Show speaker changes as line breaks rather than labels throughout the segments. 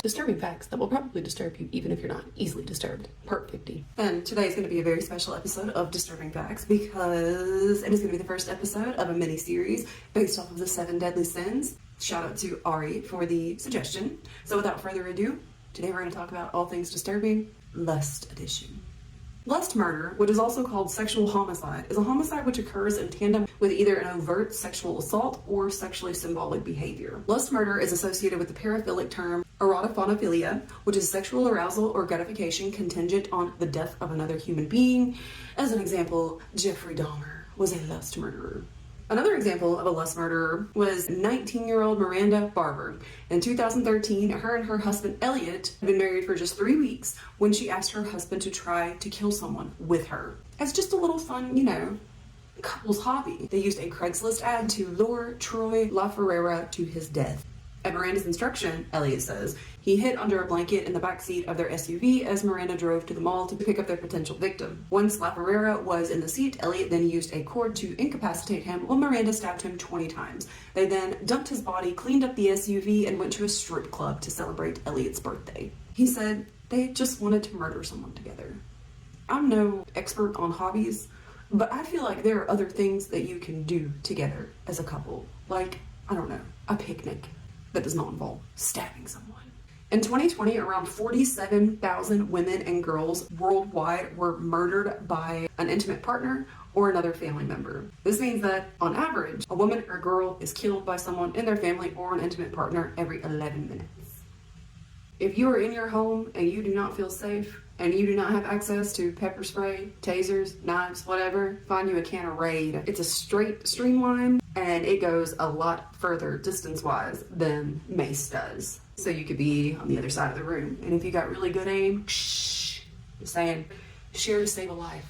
Disturbing facts that will probably disturb you even if you're not easily disturbed. Part 50. And today is going to be a very special episode of Disturbing Facts because it is going to be the first episode of a mini-series based off of the 7 deadly sins. Shout out to Ari for the suggestion. So without further ado, today we're going to talk about all things disturbing, Lust Edition. Lust murder, which is also called sexual homicide, is a homicide which occurs in tandem with either an overt sexual assault or sexually symbolic behavior. Lust murder is associated with the paraphilic term erotophonophilia, which is sexual arousal or gratification contingent on the death of another human being. As an example, Jeffrey Dahmer was a lust murderer. Another example of a lust murderer was 19-year-old Miranda Barber. In 2013, her and her husband Elliot had been married for just 3 weeks when she asked her husband to try to kill someone with her. As just a little fun, couple's hobby. They used a Craigslist ad to lure Troy LaFerrera to his death. At Miranda's instruction, Elliot says, he hid under a blanket in the backseat of their SUV as Miranda drove to the mall to pick up their potential victim. Once LaFerrera was in the seat, Elliot then used a cord to incapacitate him while Miranda stabbed him 20 times. They then dumped his body, cleaned up the SUV, and went to a strip club to celebrate Elliot's birthday. He said they just wanted to murder someone together. I'm no expert on hobbies, but I feel like there are other things that you can do together as a couple. Like, I don't know, a picnic that does not involve stabbing someone. In 2020, around 47,000 women and girls worldwide were murdered by an intimate partner or another family member. This means that, on average, a woman or girl is killed by someone in their family or an intimate partner every 11 minutes. If you are in your home and you do not feel safe, and you do not have access to pepper spray, tasers, knives, whatever, find you a can of Raid. It's a straight streamline, and it goes a lot further distance-wise than Mace does. So you could be on the other side of the room. And if you got really good aim, just saying, share to save a life.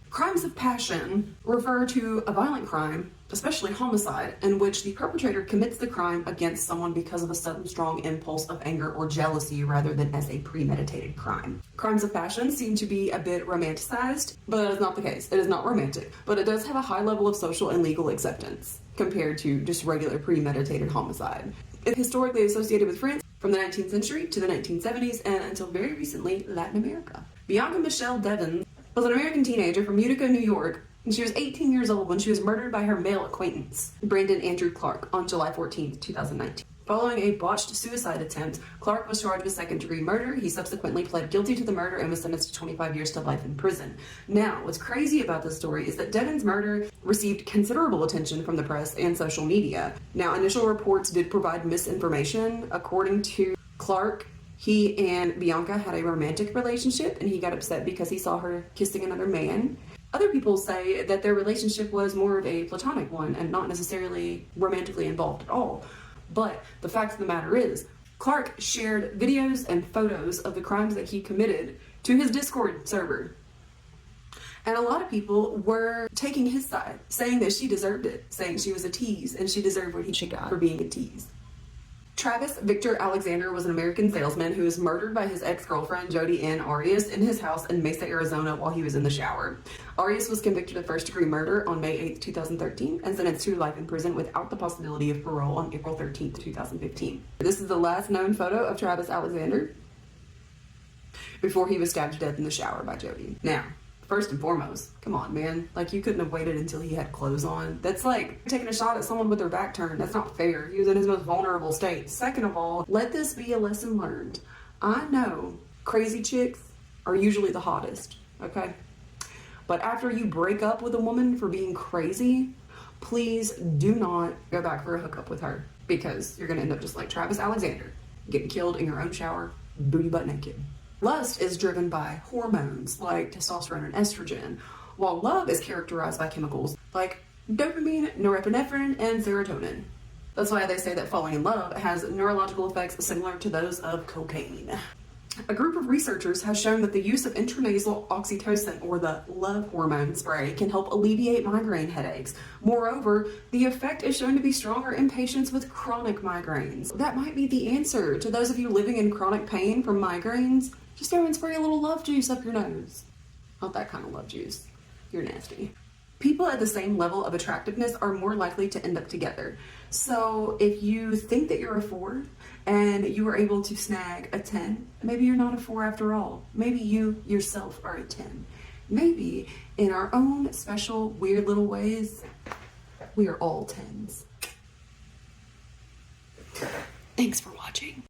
Crimes of passion refer to a violent crime, especially homicide, in which the perpetrator commits the crime against someone because of a sudden strong impulse of anger or jealousy rather than as a premeditated crime. Crimes of passion seem to be a bit romanticized, but that is not the case. It is not romantic, but it does have a high level of social and legal acceptance compared to just regular premeditated homicide. It's historically associated with France from the 19th century to the 1970s and until very recently, Latin America. Bianca Michelle Devins was an American teenager from Utica, New York, and she was 18 years old when she was murdered by her male acquaintance, Brandon Andrew Clark, on July 14, 2019. Following a botched suicide attempt, Clark was charged with second-degree murder. He subsequently pled guilty to the murder and was sentenced to 25 years to life in prison. Now, what's crazy about this story is that Devon's murder received considerable attention from the press and social media. Now, initial reports did provide misinformation. According to Clark, he and Bianca had a romantic relationship, and he got upset because he saw her kissing another man. Other people say that their relationship was more of a platonic one and not necessarily romantically involved at all. But the fact of the matter is, Clark shared videos and photos of the crimes that he committed to his Discord server. And a lot of people were taking his side, saying that she deserved it, saying she was a tease and she deserved what she got for being a tease. Travis Victor Alexander was an American salesman who was murdered by his ex-girlfriend Jodi Ann Arias in his house in Mesa, Arizona while he was in the shower. Arias was convicted of first-degree murder on May 8, 2013 and sentenced to life in prison without the possibility of parole on April 13, 2015. This is the last known photo of Travis Alexander before he was stabbed to death in the shower by Jodi. Now, first and foremost, come on, man. Like, you couldn't have waited until he had clothes on. That's like taking a shot at someone with their back turned. That's not fair. He was in his most vulnerable state. Second of all, let this be a lesson learned. I know crazy chicks are usually the hottest, okay? But after you break up with a woman for being crazy, please do not go back for a hookup with her because you're going to end up just like Travis Alexander, getting killed in your own shower, booty butt naked. Lust is driven by hormones like testosterone and estrogen, while love is characterized by chemicals like dopamine, norepinephrine, and serotonin. That's why they say that falling in love has neurological effects similar to those of cocaine. A group of researchers has shown that the use of intranasal oxytocin, or the love hormone spray, can help alleviate migraine headaches. Moreover, the effect is shown to be stronger in patients with chronic migraines. That might be the answer to those of you living in chronic pain from migraines. Just go and spray a little love juice up your nose. Not that kind of love juice. You're nasty. People at the same level of attractiveness are more likely to end up together. So if you think that you're a 4 and you were able to snag a 10, maybe you're not a 4 after all. Maybe you yourself are a 10. Maybe in our own special, weird little ways, we are all 10s. Thanks for watching.